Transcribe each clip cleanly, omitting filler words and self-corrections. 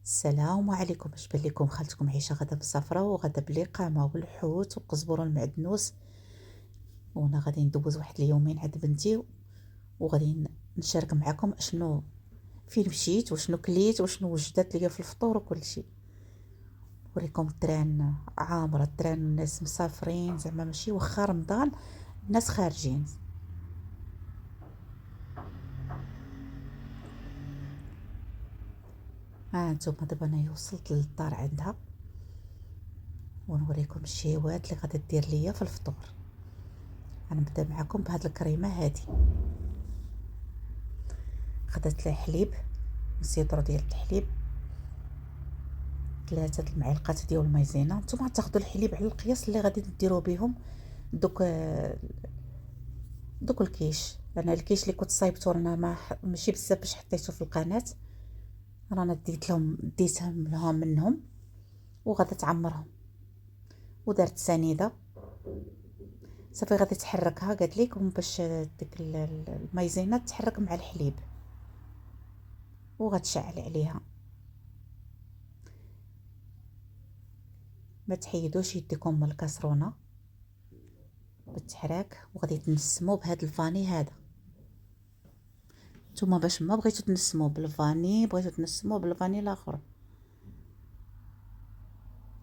السلام عليكم. اش بان لكم خالتكم عيشه غدا بالصفراء وغدا بالقامه والحوت والقزبر والمعدنوس. وانا غادي ندوز واحد اليومين عند بنتي وغادي نشارك معكم اشنو فين مشيت وشنو كليت وشنو وجدت ليا في الفطور وكل شيء. نوريكم الدران عامره، الدران الناس مسافرين زعما ماشي واخا رمضان الناس خارجين. ها انتم دابا انا وصلت للدار عندها ونوريكم الشيوات اللي غادي دير ليا في الفطور. غنبدا معكم بهاد الكريمه هادي. خدت الحليب نسيطرو ديال الحليب 3 المعالق ديال المايزينا. نتوما غتاخدوا الحليب على القياس اللي غادي ديروا بهم دوك الكيش. انا الكيش اللي كنت صايبته رانا ماشي بزاف باش حطيته في القناه، رانا ديتهم لهم منهم وغادا تعمرهم ودرت سنيده صافي غادي تحركها. قالت لكم باش ديك المايزينا تحرك مع الحليب وغتشعل عليها. ما تحيدوش يديكم من الكاسرونه بالتحراك وغادي تنسمو بهاد الفاني هذا. نتوما باش ما بغيتو تنسمو بالفاني بغيتو تنسمو بالفاني الاخر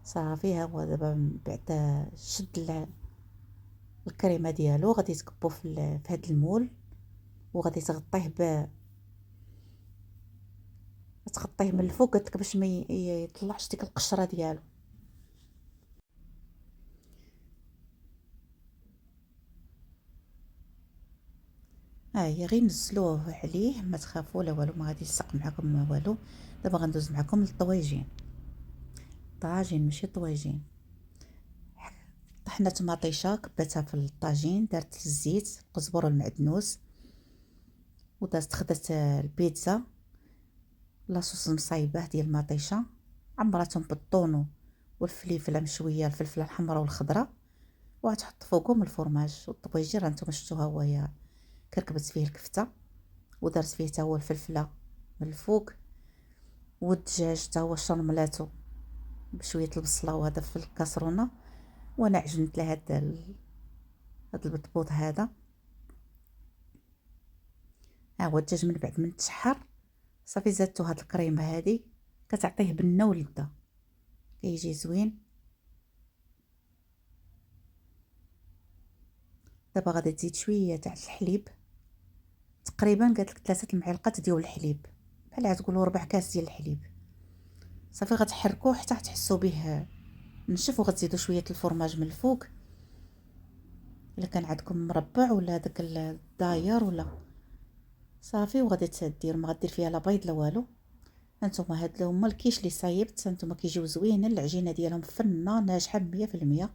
صافي. ها هو دابا بعد شد الكريمه ديالو غادي تكبو في هاد المول وغادي تغطيه من الفوق قلت لك باش ما يطلعش ديك القشره ديالو. ها هي غير نزلوه عليه ما تخافوا لا والو، ما غادي يلصق معكم ما والو. دابا غندوز معكم للطواجين. طاجين ماشي طواجين. طحنا طماطيشه كباتها في الطاجين، دارت الزيت القزبر والمعدنوس خدت البيتزا لاصوص المصايبه ديال المطيشه، عمراتهم بالطونو والفلفله مشويه، الفلفله الحمراء والخضراء، وغتحط فوقهم الفرماج والطبيجي. راه نتوما شفتوها وهي كركبت فيه الكفته ودرت فيه حتى هو الفلفله من الفوق، والدجاج حتى هو شرملاتو بشويه البصله وهذا في الكاسرونه. وانا عجنت له هاد البطبوط هذا. ها هو الدجاج من بعد من تشحر صافي زادتو هاد الكريمه هادي كتعطيه بنه ولذه كيجي زوين. دابا غادي تزيد شويه تاع الحليب، تقريبا قالت لك 3 المعالق ديال الحليب، بحال تقولوا ربع كاس ديال الحليب. صافي غتحركوه حتى تحسوا به نشف، وغتزيدوا شويه الفرماج من الفوق الا كان عندكم مربع ولا داك الداير ولا صافي. وغادي تدير ما غدير فيها لا بيض لا والو. هانتوما هاد هما الكيش اللي صايبت، هانتوما كيجيو زوينين، العجينه ديالهم فنه ناجحه 100%.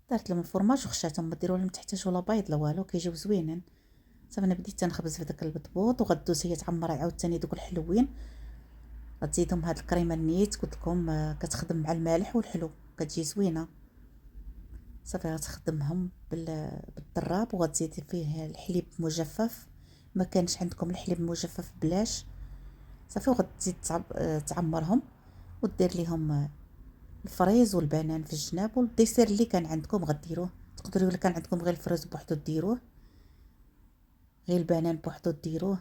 درت لهم الفرماج وخشاتهم، ما ديروا لهم تحتاجوا لا بيض لا والو، كيجيو زوينين. صافي انا بديت تنخبز في داك البطبوط وغدوز هي تعمر عاوتاني دوك الحلوين. غتزيدهم هاد الكريمه النيت قلت لكم كتخدم مع المالح والحلو كتجي زوينه. صافي غتخدمهم بالضراب وغتزيد فيه الحليب مجفف، ما كانش عندكم الحليب مجفف بلاش صافي. وغتزيد تعمرهم ودير ليهم الفريز والبنان في الجناب، والديسير اللي كان عندكم غديروه. تقدروا الا كان عندكم غير الفريز بوحدو ديروه، غير البنان بوحدو ديروه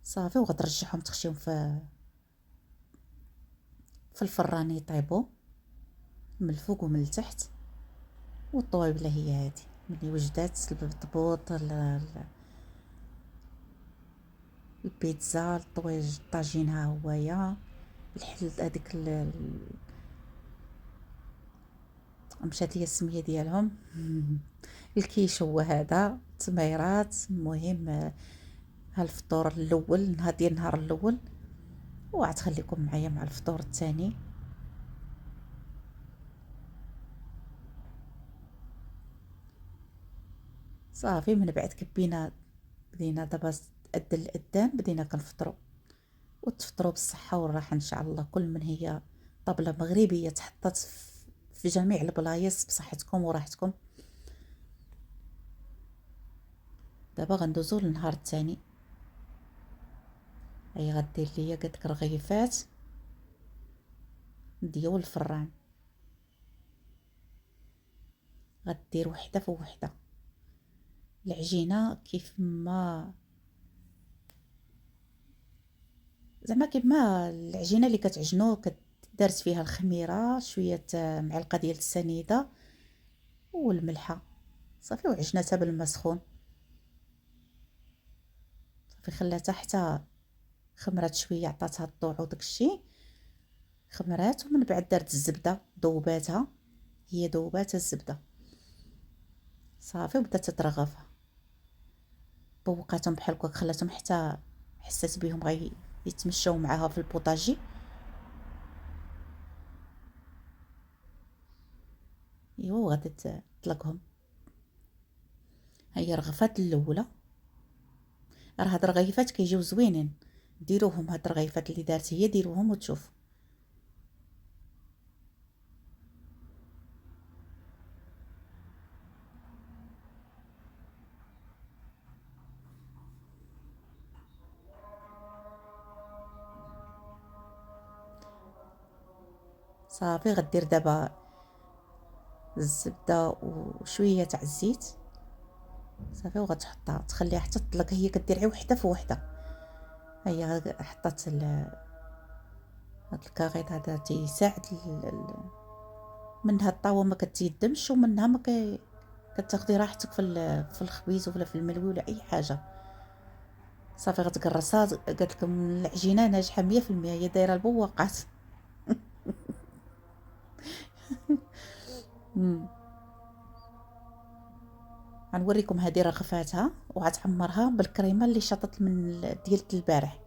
صافي. وغترجعهم تخشيهم في الفران يطيبوا من الفوق ومن التحت. والطويبله هي هذه ملي وجدات البطبوط البيتزا الطواج الطاجين ها هويا الحل هذيك مشات ليا السميه ديالهم الكيش هو هذا تميرات. المهم ها الفطور الاول نهار ديال النهار الاول، وغتخليكم معايا مع الفطور الثاني. صافي من بعد كبينا بدينا دابا تأذن الأذان بدينا كنفطروا. وتفطروا بالصحة والراحة إن شاء الله. كل من هي طبلة مغربية تحطات في جميع البلايص بصحتكم وراحتكم. دابا غندوزو للنهار الثاني. هي غدير ليا قالك رغيفات ديال الفران، غدير وحده فوحده. العجينه كيف ما زعما كيما العجينه اللي كتعجنو دارت فيها الخميره شويه معلقه ديال السنيده والملحه صافي، وعجناتها بالماء سخون صافي، خلاتها حتى خمرات شويه، عطاتها الطوع وداكشي، خمرات. ومن بعد دارت الزبده، ذوباتها، هي ذوبات الزبده صافي، وبدات تطرغفها، بوقاتهم بحال هكا، خلاتهم حتى حسات بهم غي يتمشاو معاها في البوطاجي. ايوا غادي تطلقهم. هي الرغفات الاولى، راه هاد الرغيفات كيجيو زوينين، ديروهم هاد الرغيفات اللي دارت هي، ديروهم وتشوف. صافي غدير دابا الزبده وشويه تاع الزيت صافي، وغتحطها تخليها حتى تطلق، هي كدير غير وحده فوحده. هي حطات هاد الكاغيط هذا تيساعد منها الطاوه ما كتيدمش، ومنها ما كتاخدي راحتك في الخبيز ولا في الملوي ولا اي حاجه. صافي غتقرصها، قالت لكم العجينه ناجحه 100%، هي دايره البواقات. غنوريكم هذه رغفاتها، وغتعمرها بالكريمه اللي شطت من ديال البارح.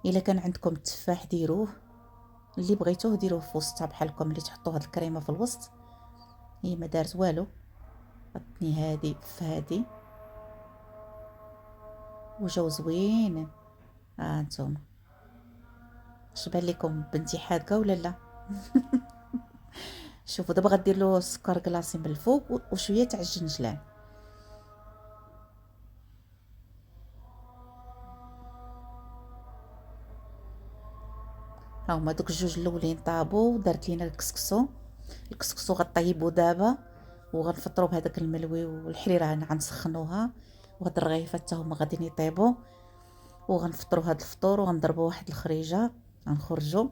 الا كان عندكم التفاح ديروه، اللي بغيتوه ديروه في وسطها بحالكم، اللي تحطوا هاد الكريمه في الوسط. هي ما دارت والو، عطني هادي في هادي وجاو زوينين. ها انتم اش بان لكم بنتي حادقه ولا لا؟ شوفوا دابا غدير له السكر كلاصي من الفوق وشويه تاع الجنجلان. ها هما دوك الجوج الاولين طابو، دارت لينا الكسكسو غطيبو دابا، وغنفطرو بهذاك الملوي والحريره غنسخنوها، وهاد الرغيفات حتى هما غاديين يطيبوا، وغنفطروا هاد الفطور، وغنضربوا واحد الخريجه غنخرجوا.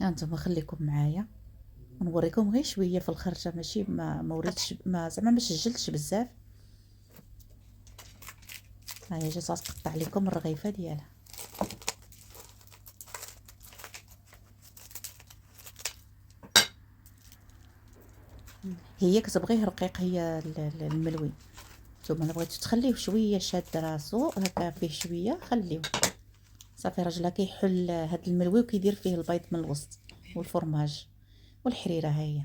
هانتوما خليكم معايا ونوريكم غير شويه في الخرجه، ماشي ما وريتش، ما زعما ما سجلتش بزاف. ها هي جات غتقطع لكم الرغيفه ديالها. هي كتبغيه رقيق، هي الملوي. نتوما الا بغيتو تخليوه شويه شاد راسو هكا فيه شويه، خليوه صافي. راجلها كيحل هاد الملوي وكيدير فيه البيض من الوسط والفرماج والحريره. ها هي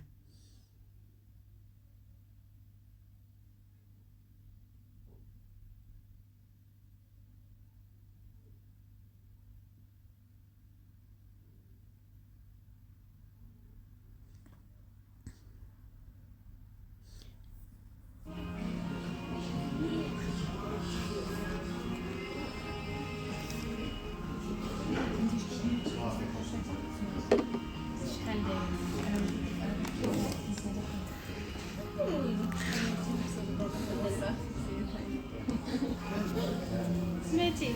سمعتي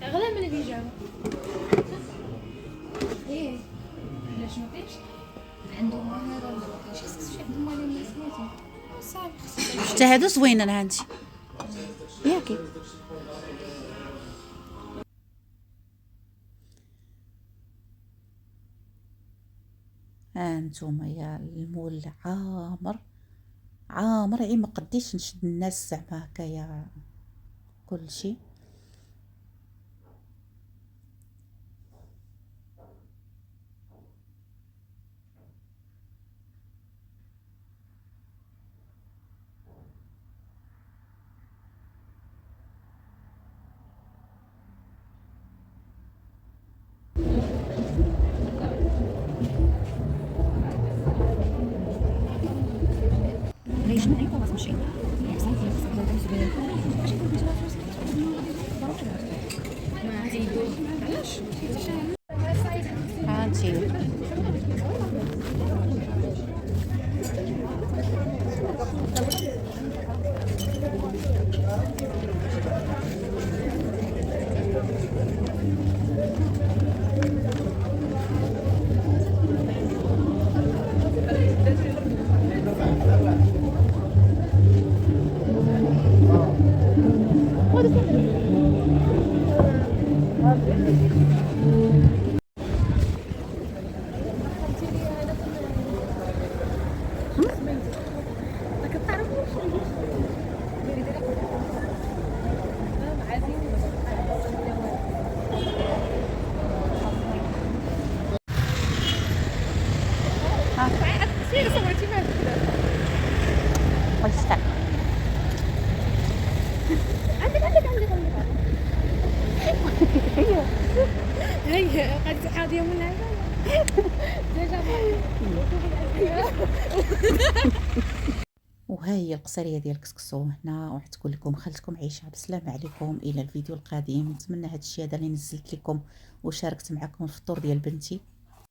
غلا من البيجامه ايه علاش ما بغيتش عندهم هذا واش خصك شي عندهم على الناس سمعتي صافي خصك حتى هادو زوينين عندي ياكي. ها نتوما يا المول عامر عامر، عي ما قديش نشد الناس زعما هكايا كلشي. ليش معي خلاص مشي صورتي معك الله يستر. هي قد حاضيه من هذا ديجا وها هي القصريه ديال الكسكسو هنا، وراح تقول لكم خالتكم عيشه. بالسلامه عليكم الى الفيديو القادم. نتمنى هذا الشيء هذا اللي نزلت لكم وشاركت معكم الفطور ديال بنتي.